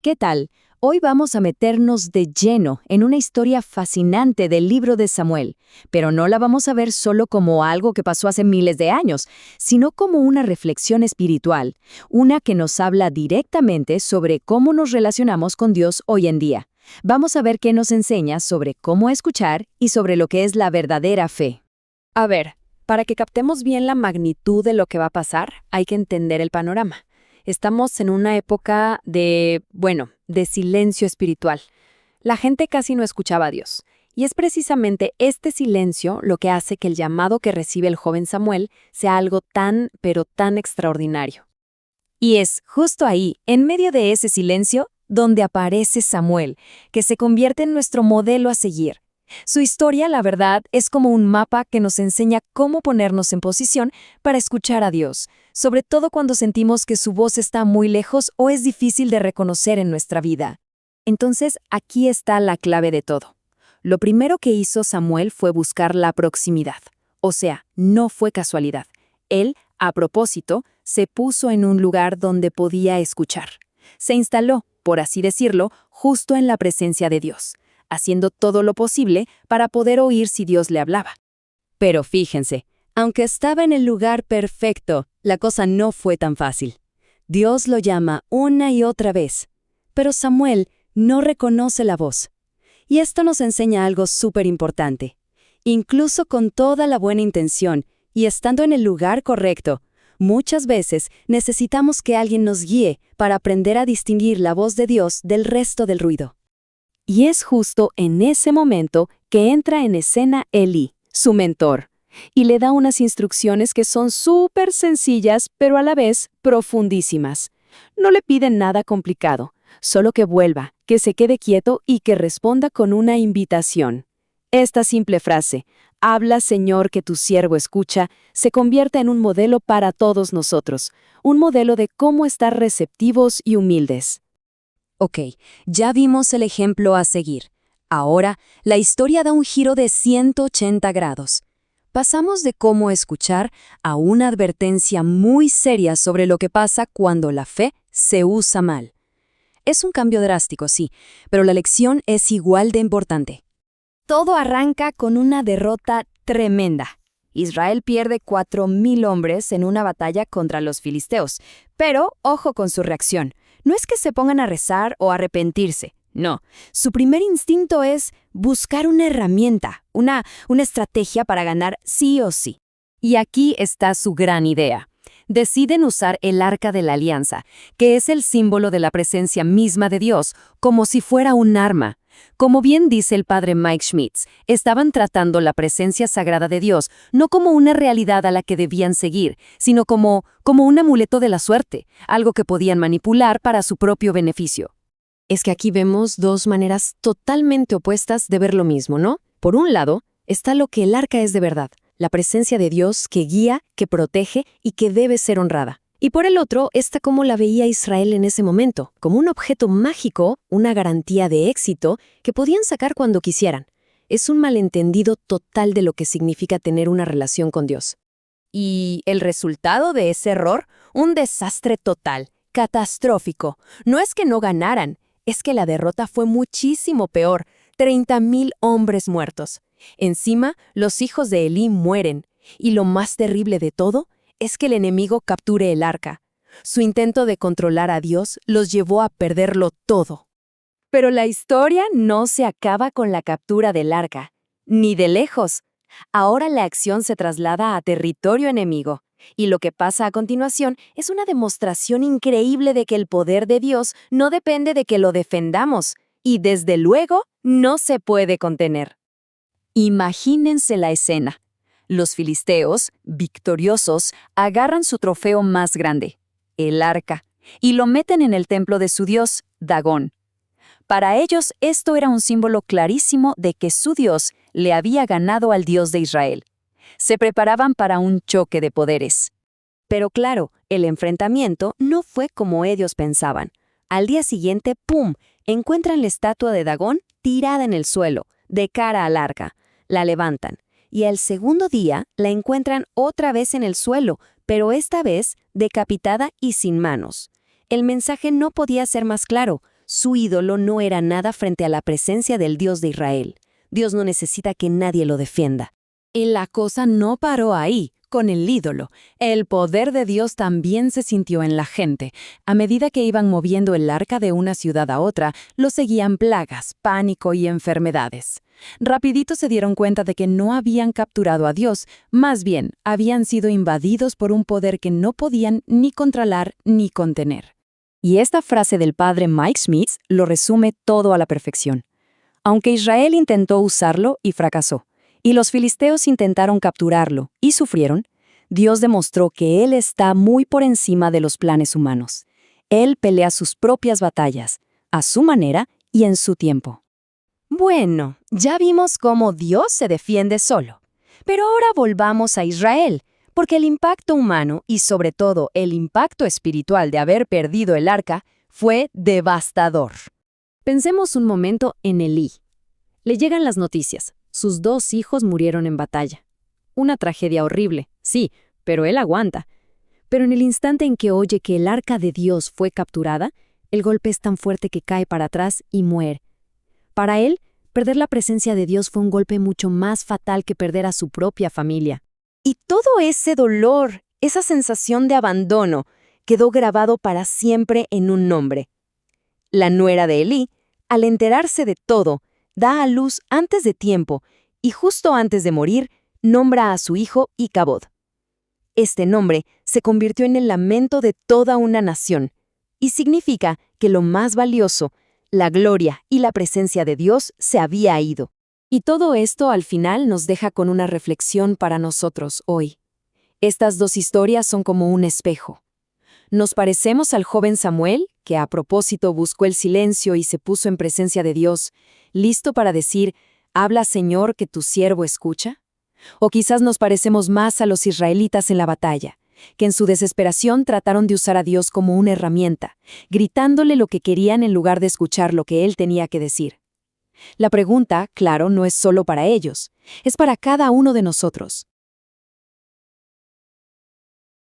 ¿Qué tal? Hoy vamos a meternos de lleno en una historia fascinante del libro de Samuel, pero no la vamos a ver solo como algo que pasó hace miles de años, sino como una reflexión espiritual, una que nos habla directamente sobre cómo nos relacionamos con Dios hoy en día. Vamos a ver qué nos enseña sobre cómo escuchar y sobre lo que es la verdadera fe. A ver, para que captemos bien la magnitud de lo que va a pasar, hay que entender el panorama. Estamos en una época de silencio espiritual. La gente casi no escuchaba a Dios. Y es precisamente este silencio lo que hace que el llamado que recibe el joven Samuel sea algo tan, pero tan extraordinario. Y es justo ahí, en medio de ese silencio, donde aparece Samuel, que se convierte en nuestro modelo a seguir. Su historia, la verdad, es como un mapa que nos enseña cómo ponernos en posición para escuchar a Dios, sobre todo cuando sentimos que su voz está muy lejos o es difícil de reconocer en nuestra vida. Entonces, aquí está la clave de todo. Lo primero que hizo Samuel fue buscar la proximidad. O sea, no fue casualidad. Él, a propósito, se puso en un lugar donde podía escuchar. Se instaló, por así decirlo, justo en la presencia de Dios, haciendo todo lo posible para poder oír si Dios le hablaba. Pero fíjense, aunque estaba en el lugar perfecto, la cosa no fue tan fácil. Dios lo llama una y otra vez, pero Samuel no reconoce la voz. Y esto nos enseña algo súper importante. Incluso con toda la buena intención y estando en el lugar correcto, muchas veces necesitamos que alguien nos guíe para aprender a distinguir la voz de Dios del resto del ruido. Y es justo en ese momento que entra en escena Elí, su mentor, y le da unas instrucciones que son súper sencillas, pero a la vez profundísimas. No le piden nada complicado, solo que vuelva, que se quede quieto y que responda con una invitación. Esta simple frase, «Habla, Señor, que tu siervo escucha», se convierte en un modelo para todos nosotros, un modelo de cómo estar receptivos y humildes. Ok, ya vimos el ejemplo a seguir. Ahora, la historia da un giro de 180 grados. Pasamos de cómo escuchar a una advertencia muy seria sobre lo que pasa cuando la fe se usa mal. Es un cambio drástico, sí, pero la lección es igual de importante. Todo arranca con una derrota tremenda. Israel pierde 4,000 hombres en una batalla contra los filisteos, pero ojo con su reacción. No es que se pongan a rezar o a arrepentirse, no. Su primer instinto es buscar una herramienta, una estrategia para ganar sí o sí. Y aquí está su gran idea. Deciden usar el Arca de la Alianza, que es el símbolo de la presencia misma de Dios, como si fuera un arma. Como bien dice el padre Mike Schmitz, estaban tratando la presencia sagrada de Dios no como una realidad a la que debían seguir, sino como un amuleto de la suerte, algo que podían manipular para su propio beneficio. Es que aquí vemos dos maneras totalmente opuestas de ver lo mismo, ¿no? Por un lado, está lo que el arca es de verdad, la presencia de Dios que guía, que protege y que debe ser honrada. Y por el otro está cómo la veía Israel en ese momento, como un objeto mágico, una garantía de éxito que podían sacar cuando quisieran. Es un malentendido total de lo que significa tener una relación con Dios. Y el resultado de ese error, un desastre total, catastrófico. No es que no ganaran, es que la derrota fue muchísimo peor, 30,000 hombres muertos. Encima, los hijos de Elí mueren. Y lo más terrible de todo es que el enemigo capture el arca. Su intento de controlar a Dios los llevó a perderlo todo. Pero la historia no se acaba con la captura del arca, ni de lejos. Ahora la acción se traslada a territorio enemigo, y lo que pasa a continuación es una demostración increíble de que el poder de Dios no depende de que lo defendamos, y desde luego no se puede contener. Imagínense la escena. Los filisteos, victoriosos, agarran su trofeo más grande, el arca, y lo meten en el templo de su dios, Dagón. Para ellos, esto era un símbolo clarísimo de que su dios le había ganado al Dios de Israel. Se preparaban para un choque de poderes. Pero claro, el enfrentamiento no fue como ellos pensaban. Al día siguiente, ¡pum!, encuentran la estatua de Dagón tirada en el suelo, de cara al arca. La levantan. Y al segundo día la encuentran otra vez en el suelo, pero esta vez decapitada y sin manos. El mensaje no podía ser más claro. Su ídolo no era nada frente a la presencia del Dios de Israel. Dios no necesita que nadie lo defienda. Y la cosa no paró ahí, con el ídolo. El poder de Dios también se sintió en la gente. A medida que iban moviendo el arca de una ciudad a otra, lo seguían plagas, pánico y enfermedades. Rapidito se dieron cuenta de que no habían capturado a Dios, más bien habían sido invadidos por un poder que no podían ni controlar ni contener. Y esta frase del padre Mike Smith lo resume todo a la perfección. Aunque Israel intentó usarlo y fracasó, y los filisteos intentaron capturarlo y sufrieron, Dios demostró que Él está muy por encima de los planes humanos. Él pelea sus propias batallas, a su manera y en su tiempo. Bueno, ya vimos cómo Dios se defiende solo. Pero ahora volvamos a Israel, porque el impacto humano y sobre todo el impacto espiritual de haber perdido el arca fue devastador. Pensemos un momento en Elí. Le llegan las noticias. Sus 2 hijos murieron en batalla. Una tragedia horrible, sí, pero él aguanta. Pero en el instante en que oye que el arca de Dios fue capturada, el golpe es tan fuerte que cae para atrás y muere. Para él, perder la presencia de Dios fue un golpe mucho más fatal que perder a su propia familia. Y todo ese dolor, esa sensación de abandono, quedó grabado para siempre en un nombre. La nuera de Elí, al enterarse de todo, da a luz antes de tiempo y justo antes de morir, nombra a su hijo Icabod. Este nombre se convirtió en el lamento de toda una nación y significa que lo más valioso, la gloria y la presencia de Dios se había ido. Y todo esto al final nos deja con una reflexión para nosotros hoy. Estas 2 historias son como un espejo. Nos parecemos al joven Samuel, que a propósito buscó el silencio y se puso en presencia de Dios, listo para decir, «Habla, Señor, que tu siervo escucha». O quizás nos parecemos más a los israelitas en la batalla, que en su desesperación trataron de usar a Dios como una herramienta, gritándole lo que querían en lugar de escuchar lo que Él tenía que decir. La pregunta, claro, no es solo para ellos, es para cada uno de nosotros.